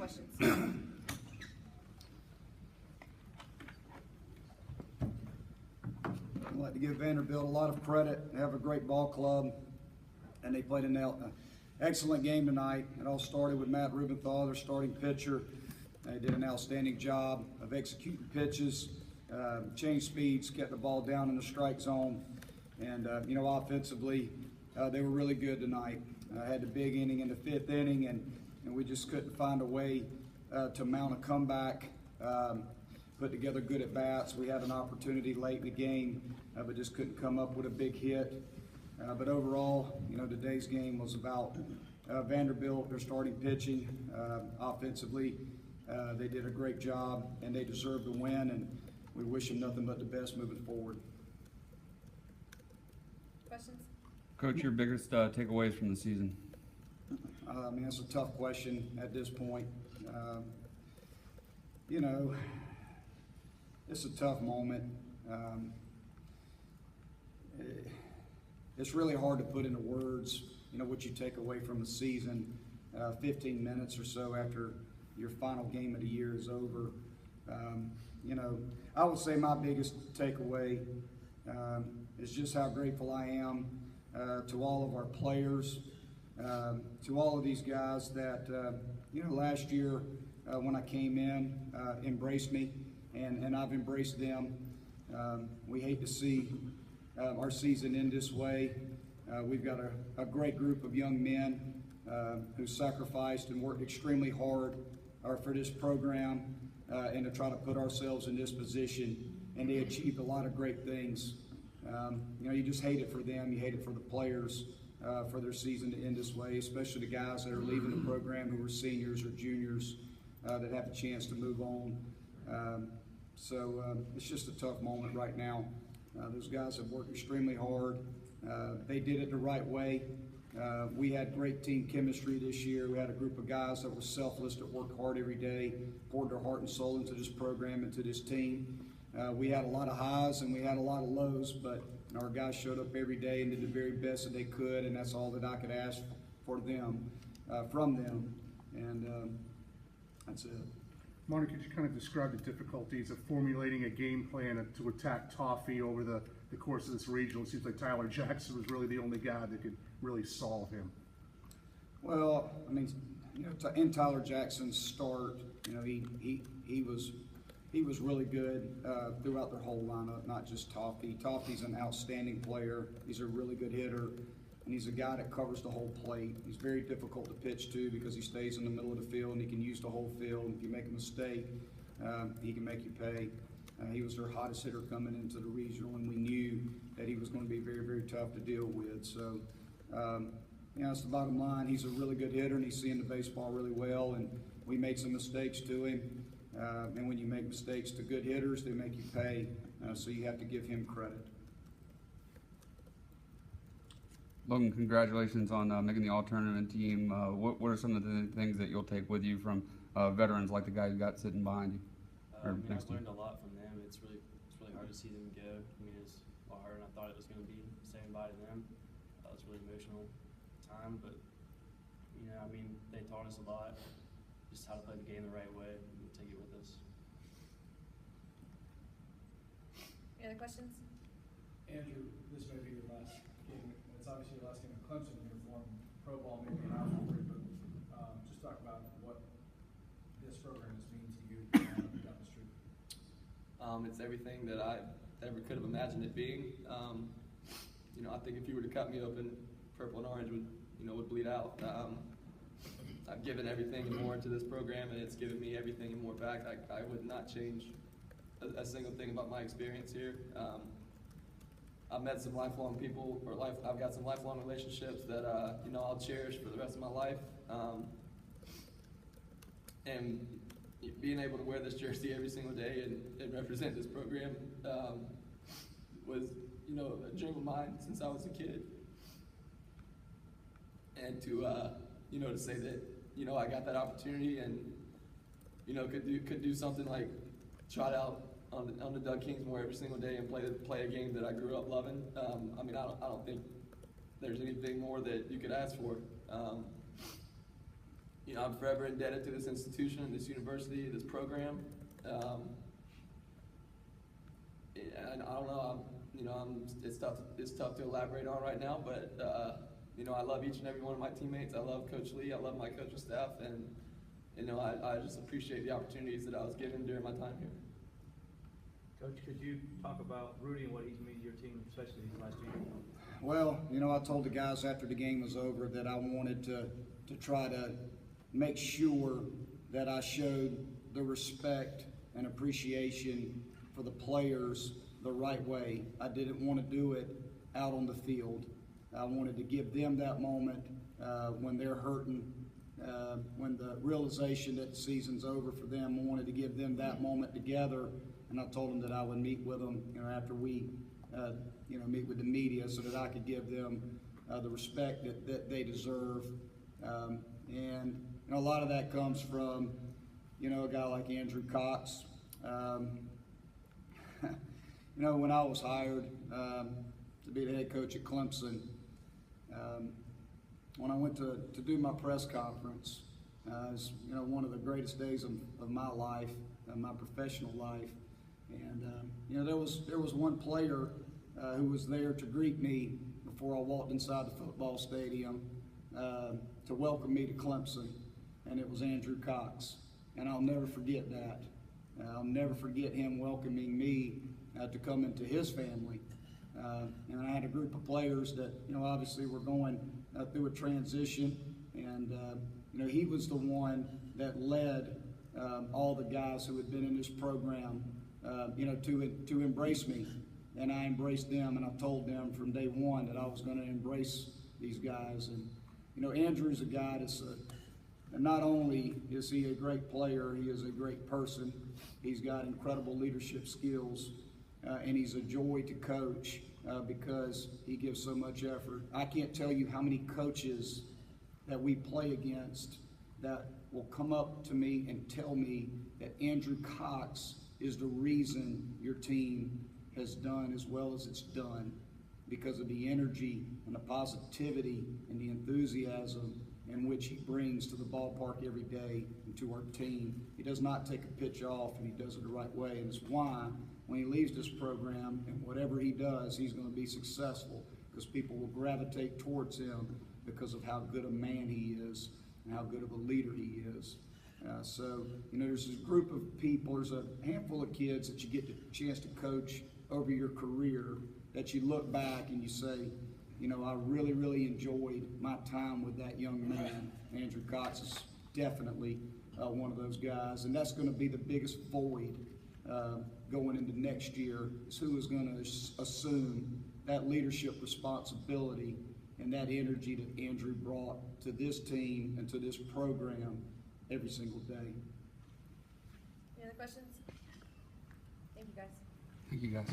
questions? I'd like to give Vanderbilt a lot of credit. They have a great ball club, and they played an excellent game tonight. It all started with Matt Rubenthal, their starting pitcher. They did an outstanding job of executing pitches, change speeds, get the ball down in the strike zone, and offensively, they were really good tonight. Had the big inning in the 5th inning, and we just couldn't find a way to mount a comeback. Put together good at bats. We had an opportunity late in the game, but just couldn't come up with a big hit. But overall, today's game was about Vanderbilt, their starting pitching. Offensively, they did a great job, and they deserve the win, and we wish them nothing but the best moving forward. Questions? Coach, your biggest takeaways from the season? That's a tough question at this point. It's a tough moment. It's really hard to put into words, what you take away from the season 15 minutes or so after your final game of the year is over. I would say my biggest takeaway is just how grateful I am to all of our players, to all of these guys that, last year when I came in, embraced me, and I've embraced them. We hate to see our season end this way. We've got a great group of young men who sacrificed and worked extremely hard for this program and to try to put ourselves in this position, and they achieved a lot of great things. You just hate it for them. You hate it for the players for their season to end this way, especially the guys that are leaving the program who are seniors or juniors that have a chance to move on. So it's just a tough moment right now. Those guys have worked extremely hard. They did it the right way. We had great team chemistry this year. We had a group of guys that were selfless, that worked hard every day, poured their heart and soul into this program, into this team. We had a lot of highs and we had a lot of lows, but our guys showed up every day and did the very best that they could, and that's all that I could ask for them, from them, and that's it. Monte, could you kind of describe the difficulties of formulating a game plan to attack Toffee over the course of this regional? It seems like Tyler Jackson was really the only guy that could really solve him. Well, in Tyler Jackson's start, he was really good throughout their whole lineup, not just Toffee. Toffee's an outstanding player. He's a really good hitter, and he's a guy that covers the whole plate. He's very difficult to pitch to because he stays in the middle of the field and he can use the whole field. If you make a mistake, he can make you pay. He was their hottest hitter coming into the regional, and we knew that he was going to be very, very tough to deal with. So, that's the bottom line. He's a really good hitter, and he's seeing the baseball really well, and we made some mistakes to him. And when you make mistakes to good hitters, they make you pay. So you have to give him credit. Logan, congratulations on making the all-tournament team. What are some of the things that you'll take with you from veterans like the guy you got sitting behind you? I've learned a lot from them. It's really hard to see them go. It's a lot harder than I thought it was going to be saying bye to them. It was a really emotional time, but they taught us a lot, just how to play the game the right way, and we'll take it with us. Any other questions? Andrew, this may be your last game. It's obviously your last game in Clemson uniform. Pro ball may be an option for you, but just talk about what this program has mean to you down the street. It's everything that I ever could have imagined it being. I think if you were to cut me open, purple and orange would bleed out. I've given everything and more into this program, and it's given me everything and more back. I would not change a single thing about my experience here. I've met some lifelong people, I've got some lifelong relationships that I'll cherish for the rest of my life. And being able to wear this jersey every single day and represent this program was, a dream of mine since I was a kid. And to say that, I got that opportunity and, could do something like trot out on the Doug Kingsmore every single day and play a game that I grew up loving. I don't think there's anything more that you could ask for. I'm forever indebted to this institution, this university, this program. And I don't know, it's tough to elaborate on right now, but I love each and every one of my teammates. I love Coach Lee. I love my coaching staff, and I just appreciate the opportunities that I was given during my time here. Coach, could you talk about Rudy and what he's meant to your team, especially these last 2 years? Well, I told the guys after the game was over that I wanted to try to make sure that I showed the respect and appreciation for the players the right way. I didn't want to do it out on the field. I wanted to give them that moment when they're hurting, when the realization that the season's over for them. I wanted to give them that moment together, and I told them that I would meet with them after we meet with the media so that I could give them the respect that they deserve. And a lot of that comes from a guy like Andrew Cox. When I was hired to be the head coach at Clemson, when I went to do my press conference, it was one of the greatest days of my life, my professional life. And there was one player who was there to greet me before I walked inside the football stadium to welcome me to Clemson, and it was Andrew Cox. And I'll never forget that. I'll never forget him welcoming me to come into his family. And I had a group of players that, obviously were going through a transition, and, he was the one that led all the guys who had been in this program, to embrace me. And I embraced them, and I told them from day one that I was going to embrace these guys. And, Andrew's a guy that's not only is he a great player, he is a great person. He's got incredible leadership skills, and he's a joy to coach because he gives so much effort. I can't tell you how many coaches that we play against that will come up to me and tell me that Andrew Cox is the reason your team has done as well as it's done, because of the energy and the positivity and the enthusiasm in which he brings to the ballpark every day and to our team. He does not take a pitch off, and he does it the right way. And it's why when he leaves this program and whatever he does, he's going to be successful, because people will gravitate towards him because of how good a man he is and how good of a leader he is. So there's this group of people, there's a handful of kids that you get the chance to coach over your career that you look back and you say, I really, really enjoyed my time with that young man. Andrew Cox is definitely one of those guys, and that's going to be the biggest void going into next year, is who is going to assume that leadership responsibility and that energy that Andrew brought to this team and to this program every single day. Any other questions? Thank you, guys. Thank you, guys.